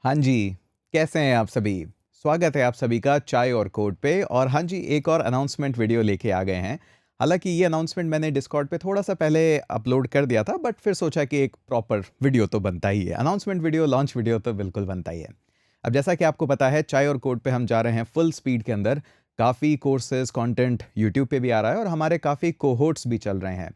हाँ जी, कैसे हैं आप सभी? स्वागत है आप सभी का चाय और कोड पे और हाँ जी, एक और अनाउंसमेंट वीडियो लेके आ गए हैं। हालाँकि ये अनाउंसमेंट मैंने डिस्कॉर्ड पे थोड़ा-सा पहले अपलोड कर दिया था बट फिर सोचा कि एक प्रॉपर वीडियो तो बनता ही है। अनाउंसमेंट वीडियो, लॉन्च वीडियो तो बिल्कुल बनता ही है। अब जैसा कि आपको पता है चाय और कोड पे हम जा रहे हैं फुल स्पीड के अंदर। काफ़ी कोर्सेज़, कंटेंट यूट्यूब पे भी आ रहा है और हमारे काफ़ी कोहोर्ट्स भी चल रहे हैं।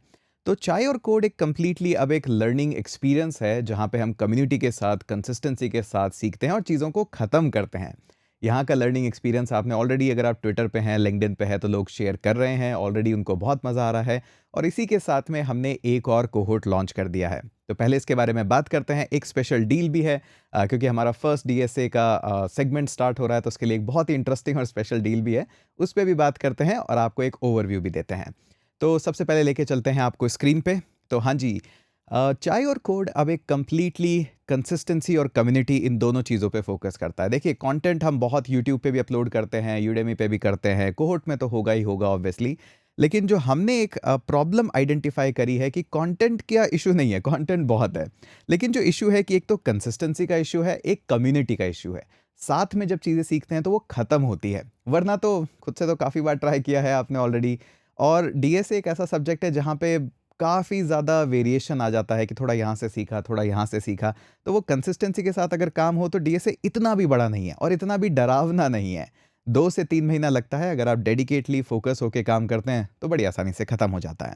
तो चाय और कोड एक कंप्लीटली अब एक लर्निंग एक्सपीरियंस है जहाँ पे हम कम्युनिटी के साथ कंसिस्टेंसी के साथ सीखते हैं और चीज़ों को ख़त्म करते हैं। यहाँ का लर्निंग एक्सपीरियंस आपने ऑलरेडी, अगर आप ट्विटर पे हैं, लिंक्डइन पे है तो लोग शेयर कर रहे हैं, ऑलरेडी उनको बहुत मज़ा आ रहा है और इसी के साथ में हमने एक और कोहोर्ट लॉन्च कर दिया है। तो पहले इसके बारे में बात करते हैं। एक स्पेशल डील भी है क्योंकि हमारा फर्स्ट डीएसए का सेगमेंट स्टार्ट हो रहा है तो उसके लिए एक बहुत ही इंटरेस्टिंग और स्पेशल डील भी है। उस पे भी बात करते हैं और आपको एक ओवरव्यू भी देते हैं। तो सबसे पहले लेके चलते हैं आपको स्क्रीन पे। तो हाँ जी, चाय और कोड अब एक कंप्लीटली कंसिस्टेंसी और कम्युनिटी इन दोनों चीज़ों पे फोकस करता है। देखिए, कंटेंट हम बहुत यूट्यूब पे भी अपलोड करते हैं, यूडेमी पे भी करते हैं, कोहोर्ट में तो होगा ही होगा ऑब्वियसली। लेकिन जो हमने एक प्रॉब्लम आइडेंटिफाई करी है कि कंटेंट का इशू नहीं है, कंटेंट बहुत है। लेकिन जो इशू है कि एक तो कंसिस्टेंसी का इशू है, एक कम्युनिटी का इशू है। साथ में जब चीज़ें सीखते हैं तो वो ख़त्म होती है। वरना तो खुद से तो काफ़ी बार ट्राई किया है आपने ऑलरेडी। और डीएसए एक ऐसा सब्जेक्ट है जहाँ पे काफ़ी ज़्यादा वेरिएशन आ जाता है कि थोड़ा यहाँ से सीखा, थोड़ा यहाँ से सीखा। तो वो कंसिस्टेंसी के साथ अगर काम हो तो डीएसए इतना भी बड़ा नहीं है और इतना भी डरावना नहीं है। 2 से 3 महीना लगता है, अगर आप डेडिकेटली फ़ोकस होके काम करते हैं तो बड़ी आसानी से ख़त्म हो जाता है।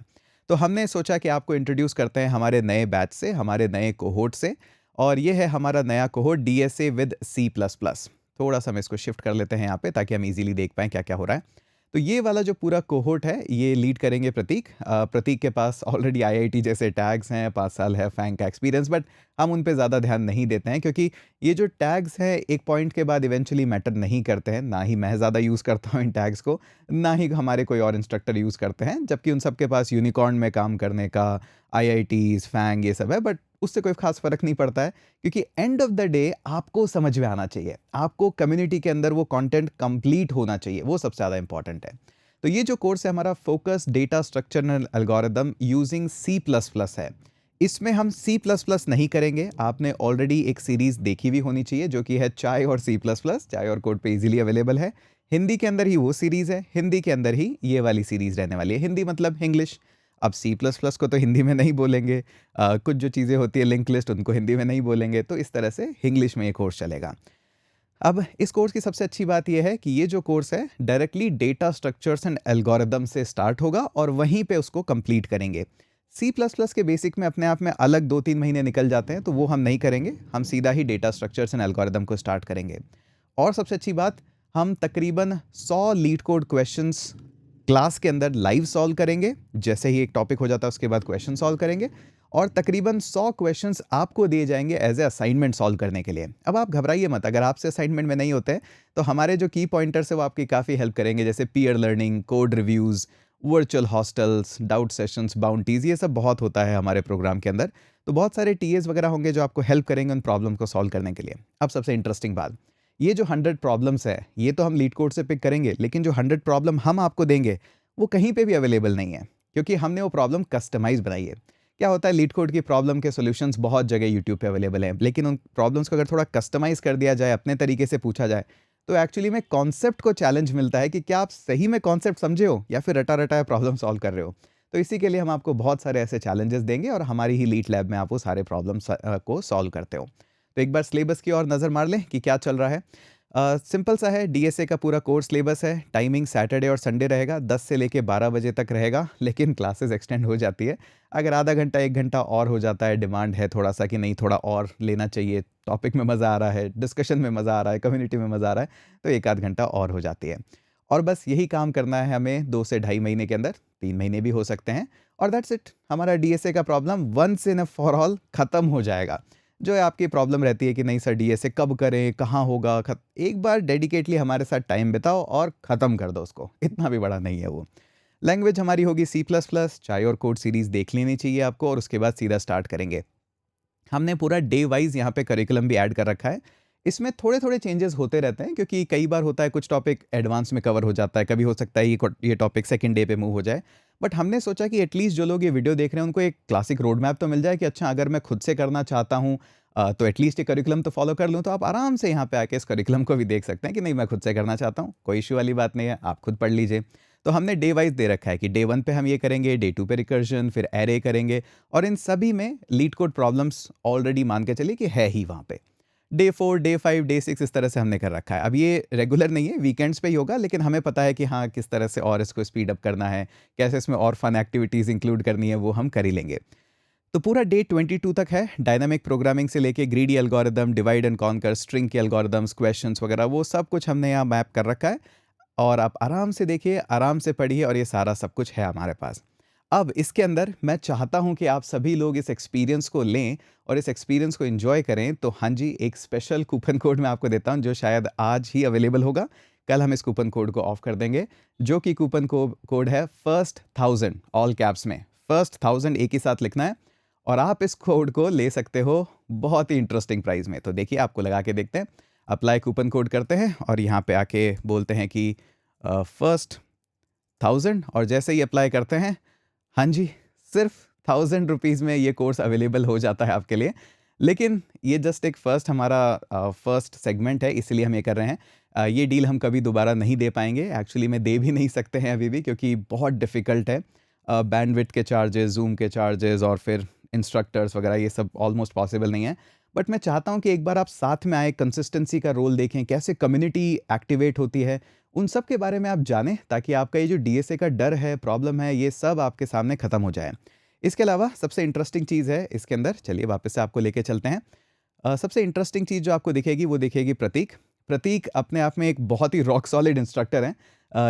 तो हमने सोचा कि आपको इंट्रोड्यूस करते हैं हमारे नए बैच से, हमारे नए कोहोर्ट से। और ये है हमारा नया cohort DSA with C plus plus. थोड़ा-सा हम इसको शिफ्ट कर लेते हैं यहाँ पे ताकि हम ईज़िली देख पाएँ क्या-क्या हो रहा है। तो ये वाला जो पूरा कोहोर्ट है, ये लीड करेंगे प्रतीक। प्रतीक के पास ऑलरेडी आईआईटी जैसे टैग्स हैं, 5 साल है फैंग का एक्सपीरियंस, बट हम उन पे ज़्यादा ध्यान नहीं देते हैं क्योंकि ये जो टैग्स हैं, एक पॉइंट के बाद इवेंचुअली मैटर नहीं करते हैं। ना ही मैं ज़्यादा यूज़ करता हूँ इन टैग्स को, ना ही हमारे कोई और इंस्ट्रक्टर यूज़ करते हैं, जबकि उन सबके पास यूनिकॉर्न में काम करने का, आईआईटीज़, फैंग ये सब है, बट उससे कोई ख़ास फ़र्क नहीं पड़ता है क्योंकि एंड ऑफ द डे आपको समझ में आना चाहिए। आपको कम्युनिटी के अंदर वो कंटेंट कंप्लीट होना चाहिए, वो सबसे ज़्यादा इंपॉर्टेंट है। तो ये जो कोर्स है हमारा focus data structure and algorithm using C plus plus है। इसमें हम सी प्लस प्लस नहीं करेंगे। आपने ऑलरेडी एक सीरीज देखी हुई होनी चाहिए जो कि है चाय और सी प्लस प्लस। चाय और कोड पे इजीली अवेलेबल है। हिंदी के अंदर ही वो सीरीज है, हिंदी के अंदर ही ये वाली सीरीज रहने वाली है। हिंदी मतलब इंग्लिश। अब सी प्लस प्लस को तो हिंदी में नहीं बोलेंगे। कुछ जो चीज़ें होती है लिंक लिस्ट, उनको हिंदी में नहीं बोलेंगे, तो इस तरह से इंग्लिश में ये कोर्स चलेगा। अब इस कोर्स की सबसे अच्छी बात यह है कि ये जो कोर्स है directly data structures and algorithm से स्टार्ट होगा और वहीं पे उसको कंप्लीट करेंगे। सी प्लस प्लस के बेसिक में अपने आप में अलग 2-3 महीने निकल जाते हैं, तो वो हम नहीं करेंगे। हम सीधा ही डेटा स्ट्रक्चर्स एंड एल्गोरिदम को स्टार्ट करेंगे। और सबसे अच्छी बात, हम तकरीबन 100 लीड कोड क्वेश्चंस क्लास के अंदर लाइव सॉल्व करेंगे। जैसे ही एक टॉपिक हो जाता है उसके बाद क्वेश्चन सॉल्व करेंगे और तकरीबन 100 क्वेश्चंस आपको दिए जाएंगे एज ए असाइनमेंट सॉल्व करने के लिए। अब आप घबराइए मत, अगर आपसे असाइनमेंट में नहीं होते हैं तो हमारे जो की पॉइंटर्स है वो आपकी काफ़ी हेल्प करेंगे, जैसे peer learning, code reviews, virtual hostels, doubt sessions, bounties, ये सब बहुत होता है हमारे प्रोग्राम के अंदर। तो बहुत सारे टीएस वगैरह होंगे जो आपको हेल्प करेंगे उन प्रॉब्लम को सॉल्व करने के लिए। अब सबसे इंटरेस्टिंग बात, ये जो 100 प्रॉब्लम्स है ये तो हम लीड कोड से पिक करेंगे, लेकिन जो 100 प्रॉब्लम हम आपको देंगे वो कहीं पे भी अवेलेबल नहीं है क्योंकि हमने वो प्रॉब्लम कस्टमाइज बनाई है। क्या होता है, लीड कोड की प्रॉब्लम के सॉल्यूशंस बहुत जगह यूट्यूब पे अवेलेबल हैं, लेकिन उन प्रॉब्लम्स को अगर थोड़ा कस्टमाइज कर दिया जाए, अपने तरीके से पूछा जाए, तो एक्चुअली में कॉन्सेप्ट को चैलेंज मिलता है कि क्या आप सही में कॉन्सेप्ट समझे हो या फिर रटा रटाया प्रॉब्लम सॉल्व कर रहे हो। तो इसी के लिए हम आपको बहुत सारे ऐसे चैलेंजेस देंगे और हमारी ही लीड लैब में आप वो सारे प्रॉब्लम्स को सॉल्व करते हो। तो एक बार सिलेबस की ओर नज़र मार लें कि क्या चल रहा है। सिंपल सा है, डीएसए का पूरा कोर्स सिलेबस है। टाइमिंग सैटरडे और संडे रहेगा, 10 से लेके 12 बजे तक रहेगा, लेकिन क्लासेस एक्सटेंड हो जाती है। अगर आधा घंटा 1 घंटा और हो जाता है, डिमांड है थोड़ा-सा कि नहीं थोड़ा और लेना चाहिए, टॉपिक में मज़ा आ रहा है, डिस्कशन में मज़ा आ रहा है, कम्युनिटी में मज़ा आ रहा है, तो 1 आध घंटा और हो जाती है। और बस यही काम करना है हमें 2 से ढाई महीने के अंदर, 3 महीने भी हो सकते हैं और दैट्स इट। हमारा डीएसए का problem once and for all खत्म हो जाएगा। जो है आपकी प्रॉब्लम रहती है कि नहीं सर डीएसए कब करें, कहाँ होगा, एक बार डेडिकेटली हमारे साथ टाइम बिताओ और ख़त्म कर दो उसको, इतना भी बड़ा नहीं है वो। लैंग्वेज हमारी होगी सी प्लस प्लस। चाय और कोड सीरीज़ देख लेनी चाहिए आपको और उसके बाद सीधा स्टार्ट करेंगे। हमने पूरा डे वाइज़ यहाँ पे करिकुलम भी ऐड कर रखा है। इसमें थोड़े-थोड़े चेंजेस होते रहते हैं क्योंकि कई बार होता है कुछ टॉपिक एडवांस में कवर हो जाता है, कभी हो सकता है ये टॉपिक सेकंड डे पे मूव हो जाए। बट हमने सोचा कि एटलीस्ट जो लोग ये वीडियो देख रहे हैं उनको एक क्लासिक रोड मैप तो मिल जाए कि अच्छा, अगर मैं खुद से करना चाहता हूँ, तो एटलीस्ट ये करिकुलम तो फॉलो कर लूँ, तो आप आराम से यहाँ पे आके इस करिकुलम को भी देख सकते हैं कि नहीं मैं खुद से करना चाहता हूँ, कोई इश्यू वाली बात नहीं है, आप खुद पढ़ लीजिए। तो हमने डे वाइज़ दे रखा है कि डे 1 पे हम ये करेंगे, डे 2 पे रिकर्जन, फिर एरे करेंगे और इन सभी में लीड कोड प्रॉब्लम्स ऑलरेडी मान के चलिए कि है ही वहाँ पे। डे 4, डे 5, डे 6 इस तरह से हमने कर रखा है। अब ये रेगुलर नहीं है, वीकेंड्स पे ही होगा, लेकिन हमें पता है कि हाँ, किस तरह से और इसको स्पीड अप करना है, कैसे इसमें और फन एक्टिविटीज़ इंक्लूड करनी है, वो हम कर ही लेंगे। तो पूरा डे 22 तक है, डायनामिक प्रोग्रामिंग से लेके greedy algorithm, divide and conquer, string के एल्गोरिदम्स, क्वेश्चंस वगैरह वो सब कुछ हमने यहाँ मैप कर रखा है और आप आराम से देखिए, आराम से पढ़िए और ये सारा सब कुछ है हमारे पास। अब इसके अंदर मैं चाहता हूँ कि आप सभी लोग इस एक्सपीरियंस को लें और इस एक्सपीरियंस को एंजॉय करें, तो हाँ जी, एक स्पेशल कूपन कोड मैं आपको देता हूँ जो शायद आज ही अवेलेबल होगा। कल हम इस कूपन कोड को ऑफ कर देंगे, जो कि कूपन कोड है फर्स्ट 1000 ऑल कैप्स में। फर्स्ट 1000 एक ही साथ लिखना है और आप इस कोड को ले सकते हो बहुत ही इंटरेस्टिंग प्राइस में। तो देखिए, आपको लगा के देखते हैं, अप्लाई कूपन कोड करते हैं और यहाँ पे आके बोलते हैं कि फर्स्ट 1000 और जैसे ही अप्लाई करते हैं, हाँ जी, सिर्फ 1000 रुपीज़ में ये कोर्स अवेलेबल हो जाता है आपके लिए। लेकिन ये जस्ट एक फर्स्ट हमारा फर्स्ट सेगमेंट है, इसलिए हम ये कर रहे हैं। ये डील हम कभी दोबारा नहीं दे पाएंगे, एक्चुअली में दे भी नहीं सकते हैं अभी भी, क्योंकि बहुत डिफ़िकल्ट है। बैंडविड्थ के चार्जेस, ज़ूम के चार्जेस और फिर इंस्ट्रक्टर्स वगैरह, ये सब ऑलमोस्ट पॉसिबल नहीं है। बट मैं चाहता हूँ कि एक बार आप साथ में आए, कंसिस्टेंसी का रोल देखें, कैसे कम्युनिटी एक्टिवेट होती है, उन सब के बारे में आप जानें, ताकि आपका ये जो डीएसए का डर है, प्रॉब्लम है, ये सब आपके सामने ख़त्म हो जाए। इसके अलावा सबसे इंटरेस्टिंग चीज़ है इसके अंदर, चलिए वापस से आपको लेके चलते हैं। सबसे इंटरेस्टिंग चीज़ जो आपको दिखेगी वो दिखेगी प्रतीक। प्रतीक अपने आप में एक बहुत ही रॉक सॉलिड इंस्ट्रक्टर हैं।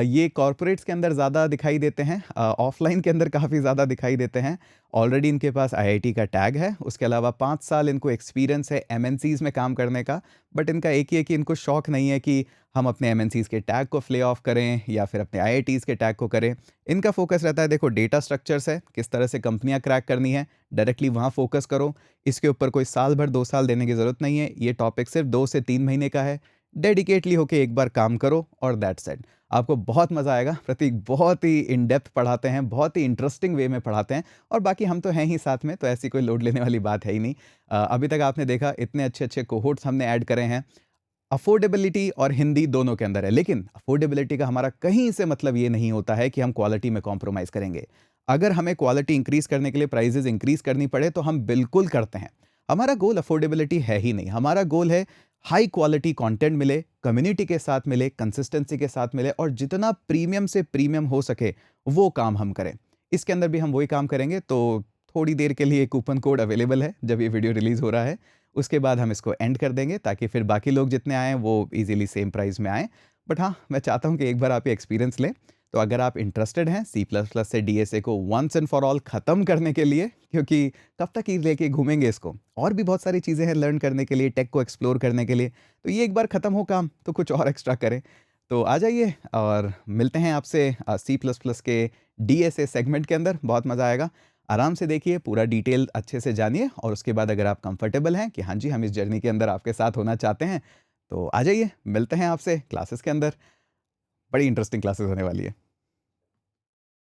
ये कॉर्पोरेट्स के अंदर ज़्यादा दिखाई देते हैं, ऑफलाइन के अंदर काफ़ी ज़्यादा दिखाई देते हैं। ऑलरेडी इनके पास आईआईटी का टैग है, उसके अलावा 5 साल इनको एक्सपीरियंस है एमएनसीज़ में काम करने का। बट इनका एक ही है कि इनको शौक नहीं है कि हम अपने एमएनसीज़ के टैग को फ्ले ऑफ करें या फिर अपने आईआईटीज़ के टैग को करें। इनका फोकस रहता है, देखो डेटा स्ट्रक्चर्स है, किस तरह से कंपनियां क्रैक करनी है, डायरेक्टली वहाँ फोकस करो। इसके ऊपर कोई साल भर 2 साल देने की ज़रूरत नहीं है, ये टॉपिक सिर्फ 2 से 3 महीने का है। डेडिकेटली होके एक बार काम करो और दैट्स इट। आपको बहुत मज़ा आएगा। प्रतीक बहुत ही इन डेप्थ पढ़ाते हैं, बहुत ही इंटरेस्टिंग वे में पढ़ाते हैं और बाकी हम तो हैं ही साथ में, तो ऐसी कोई लोड लेने वाली बात है ही नहीं। अभी तक आपने देखा इतने अच्छे-अच्छे कोहोर्ट्स हमने ऐड करे हैं। अफोर्डेबिलिटी और हिंदी दोनों के अंदर है, लेकिन अफोर्डेबिलिटी का हमारा कहीं से मतलब ये नहीं होता है कि हम क्वालिटी में कॉम्प्रोमाइज़ करेंगे। अगर हमें क्वालिटी इंक्रीज़ करने के लिए प्राइसेज़ इंक्रीज़ करनी पड़े तो हम बिल्कुल करते हैं। हमारा गोल अफोर्डेबिलिटी है ही नहीं, हमारा गोल है हाई क्वालिटी कंटेंट मिले, कम्युनिटी के साथ मिले, कंसिस्टेंसी के साथ मिले और जितना प्रीमियम से प्रीमियम हो सके वो काम हम करें। इसके अंदर भी हम वही काम करेंगे। तो थोड़ी देर के लिए कूपन कोड अवेलेबल है, जब ये वीडियो रिलीज़ हो रहा है। उसके बाद हम इसको एंड कर देंगे ताकि फिर बाकी लोग जितने आएँ वो ईज़िली सेम प्राइस में आएँ। बट हाँ, मैं चाहता हूँ कि एक बार आप ये एक्सपीरियंस लें। तो अगर आप इंटरेस्टेड हैं सी प्लस प्लस से डीएसए को वंस एंड फॉर ऑल ख़त्म करने के लिए, क्योंकि कब तक ही लेके घूमेंगे इसको, और भी बहुत सारी चीज़ें हैं लर्न करने के लिए, टेक को एक्सप्लोर करने के लिए, तो ये एक बार ख़त्म हो काम तो कुछ और एक्स्ट्रा करें। तो आ जाइए और मिलते हैं आपसे सी प्लस प्लस के डीएसए सेगमेंट के अंदर। बहुत मज़ा आएगा। आराम से देखिए, पूरा डिटेल अच्छे से जानिए और उसके बाद अगर आप कंफर्टेबल हैं कि हाँ जी, हम इस जर्नी के अंदर आपके साथ होना चाहते हैं, तो आ जाइए, मिलते हैं आपसे क्लासेस के अंदर। बड़ी इंटरेस्टिंग क्लासेस होने वाली है।